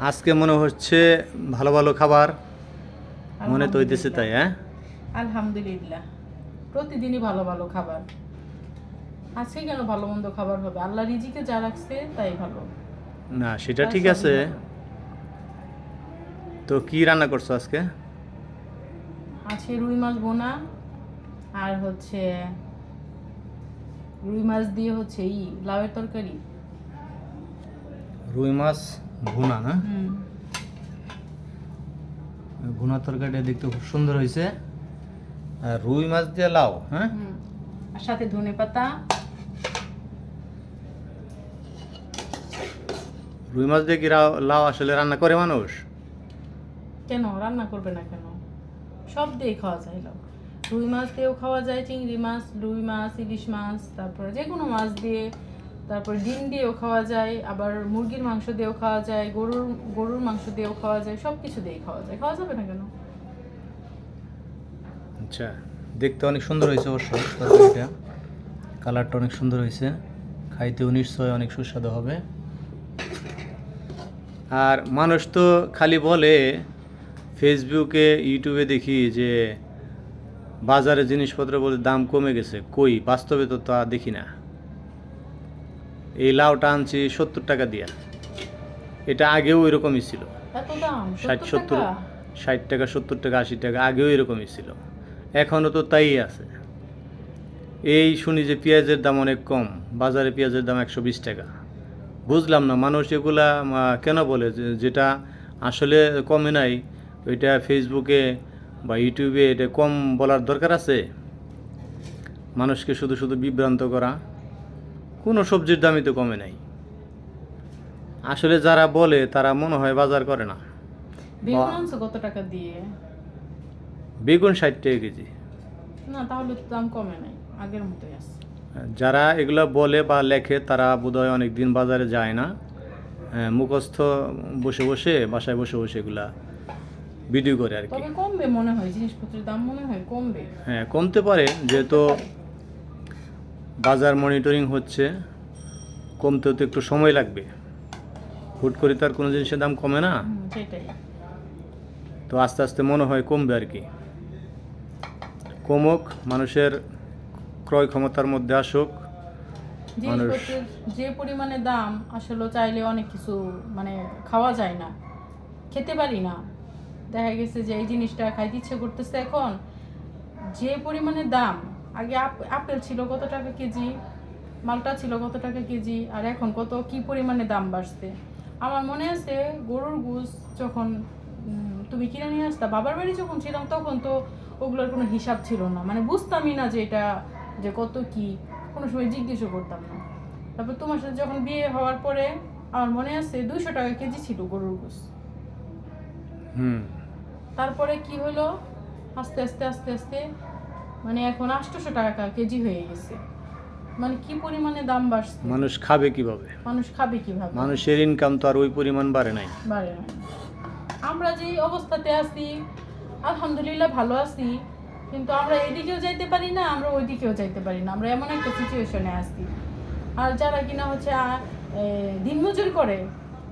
আজকে মনে হচ্ছে ভালো ভালো খাবার মনে তো হইতেছে, তাই? হ্যাঁ, আলহামদুলিল্লাহ, প্রতিদিনই ভালো ভালো খাবার। আজকে কেন ভালো মন্দ খাবার হবে? আল্লাহ রিজিকে যা রাখছে তাই ভালো। না সেটা তাই ঠিক সবই আছে। ভালো। তো কি রান্না করছো আজকে? আছে রুই মাছ বোনা, আর হচ্ছে রুই মাছ দিয়ে হচ্ছে লাউয়ের তরকারি। রুই মাছ ভুনা না? হুম। ভুনা তরকারিটা দেখতে খুব সুন্দর হয়েছে। আর রুই মাছ দিয়ে লাউ, হ্যাঁ। হুম। আর সাথে ধনে পাতা। রুই মাছ দিয়ে কি লাউ আসলে রান্না করে মানুষ? কেন রান্না করবে না কেন? সব দিয়ে খাওয়া যায় লাউ। রুই মাছ দিয়েও খাওয়া যায়, চিংড়ি মাছ, রুই মাছ, ইলিশ মাছ, তারপরে যে কোনো মাছ দিয়ে, তারপরে ডিম দিয়েও খাওয়া যায়, আবার মুরগির মাংস দিয়েও খাওয়া যায়, গরুর মাংস দিয়েও খাওয়া যায়, সব কিছু দিয়েই খাওয়া যায়। খাওয়া যাবে না কেন? আচ্ছা, দেখতে অনেক সুন্দর হয়েছে অবশ্য তরকারিটা। কালারটা অনেক সুন্দর হয়েছে, খাইতেও নিশ্চয় অনেক সুস্বাদু হবে। আর মানুষ তো খালি বলে, ফেসবুকে ইউটিউবে দেখি যে বাজারে জিনিসপত্র বলে দাম কমে গেছে, কই বাস্তবে তো তা দেখি না। এই লাউটা আনছি 70 টাকা দিয়া, এটা আগেও এরকমই ছিল। এত দাম? 60 70, 70 টাকা? 60 টাকা 70 টাকা 80 টাকা আগেও এরকমই ছিল, এখনও তো তাই আছে। এই শুনি যে পেঁয়াজের দাম অনেক কম, বাজারে পেঁয়াজের দাম 120 টাকা। বুঝলাম না মানুষ এগুলা কেন বলে, যেটা আসলে কমে নাই ওইটা ফেসবুকে বা ইউটিউবে এটা কম বলার দরকার আছে? মানুষকে শুধু শুধু বিভ্রান্ত করা। কোনো সবজির দামই তো কমে নাই। আসলে যারা বলে তারা মনে হয় বাজার করে না। বেগুন আনছো কত টাকা দিয়ে? বেগুন 60 টাকা কেজি। না, তাহলে তো দাম কমে নাই, আগের মতোই আছে। যারা এগুলা বলে বা লেখে তারা বোধহয় অনেক দিন বাজারে যায় না, মুখস্থ বসে বসে বাসায় বসে বসে এগুলা ভিডিও করে আর কি। তবে কমবে মনে হয়, জিনিসপত্রের দাম মনে হয় কমবে। হ্যাঁ, কমতে পারে, যেহেতু বাজার মনিটরিং হচ্ছে, কমতেও তো একটু সময় লাগবে। হুট করে তার কোনো জিনিসের দাম কমে না। সেটাই। তো আস্তে আস্তে মনে হয় কমবে আর কি। কমুক, মানুষের ক্রয় ক্ষমতার মধ্যে আসুক। মানুষ জিনিসপত্রের যে পরিমাণে দাম, আসলে চাইলে অনেক কিছু মানে খাওয়া যায় না, খেতে পারি না। দেখা গেছে যে এই জিনিসটা খাইতে ইচ্ছে করতেছে এখন, যে পরিমাণে দাম। আগে আপেল ছিল কত টাকা কেজি, মালটা ছিল কত টাকা কেজি, আর এখন কত কি পরিমাণে দাম বাড়ছে। আমার মনে আছে গরুর গোশত যখন তুমি কিনে নিয়ে আসতা বাবার বাড়ি যখন ছিলাম, তখন তো ওগুলোর কোনো হিসাব ছিল না, মানে বুঝতামই না যে এটা যে কত কি, কোনো সময় জিজ্ঞেসও করতাম না। তারপর তোমার সাথে যখন বিয়ে হওয়ার পরে আমার মনে আছে 200 টাকা কেজি ছিল গরুর গোশত। হুম তারপরে কি হলো, আস্তে আস্তে আস্তে আস্তে মানে এখন 800 টাকা কেজি হয়ে গেছে। মানে কি পরিমাণে দাম বাড়ছে। মানুষ খাবে কিভাবে? মানুষ খাবে কিভাবে? মানুষের ইনকাম তো আর ওই পরিমাণ বাড়ে নাই। বাড়ে না। আমরা যে অবস্থাতে আছি, আলহামদুলিল্লাহ ভালো আছি, কিন্তু আমরা এদিকেও যাইতে পারি না, আমরা ওই দিকেও যাইতে পারি না, আমরা এমন একটা সিচুয়েশনে আছি। আর যারা কিনা হচ্ছে দিনমজুরি করে,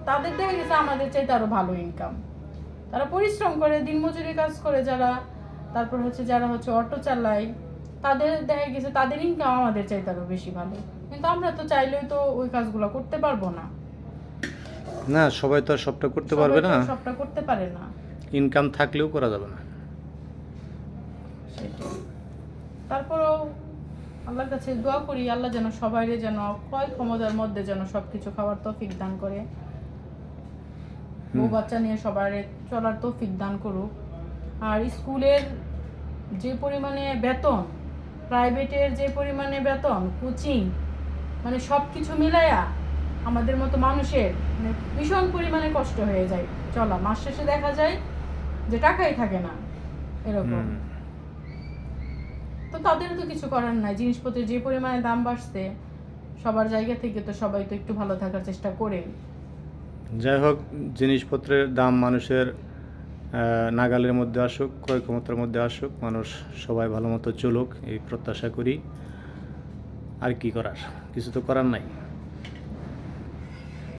তাদের দেখা গেছে আমাদের চাইতে আরো ভালো ইনকাম। তারা পরিশ্রম করে, দিনমজুরি কাজ করে যারা, তারপর হচ্ছে যারা হচ্ছে অটো চালায়, তাদের দেখা গেছে তাদের ইনকাম আমাদের চাইতে আরো বেশি ভালো। কিন্তু আমরা তো চাইলেও তো ওই কাজগুলো করতে পারবো না। না, সবাই তো আর সবটা করতে পারবে না, সবাই তো সবটা করতে পারে না। ইনকাম থাকলেও করা যাবে না। সেটাই। তারপরেও আল্লাহর কাছে দোয়া করি, আল্লাহ যেন সবাইরে যেন ক্রয় ক্ষমতার মধ্যে যেন সবকিছু খাওয়ার তৌফিক দান করে, বউ বাচ্চা নিয়ে সবার চলার তৌফিক দান করুক। আর স্কুলের যে পরিমাণে বেতন, প্রাইভেটের যে পরিমাণে বেতন, কোচিং, মানে সব কিছু মিলায়া আমাদের মতো মানুষের মানে ভীষণ পরিমাণে কষ্ট হয়ে যায় চলা। মাস শেষে দেখা যায় যে টাকাই থাকে না, এরকম। তো তাদেরও তো কিছু করার নাই, জিনিসপত্রের যে পরিমাণে দাম বাড়ছে, সবার জায়গা থেকে তো সবাই তো একটু ভালো থাকার চেষ্টা করে। যাই হোক, জিনিসপত্রের দাম মানুষের নাগালের মধ্যে আসুক, ক্রয় ক্ষমতার মধ্যে আসুক, মানুষ সবাই ভালো মতো চলুক এই প্রত্যাশা করি। আর কি করার, কিছু তো করার নাই।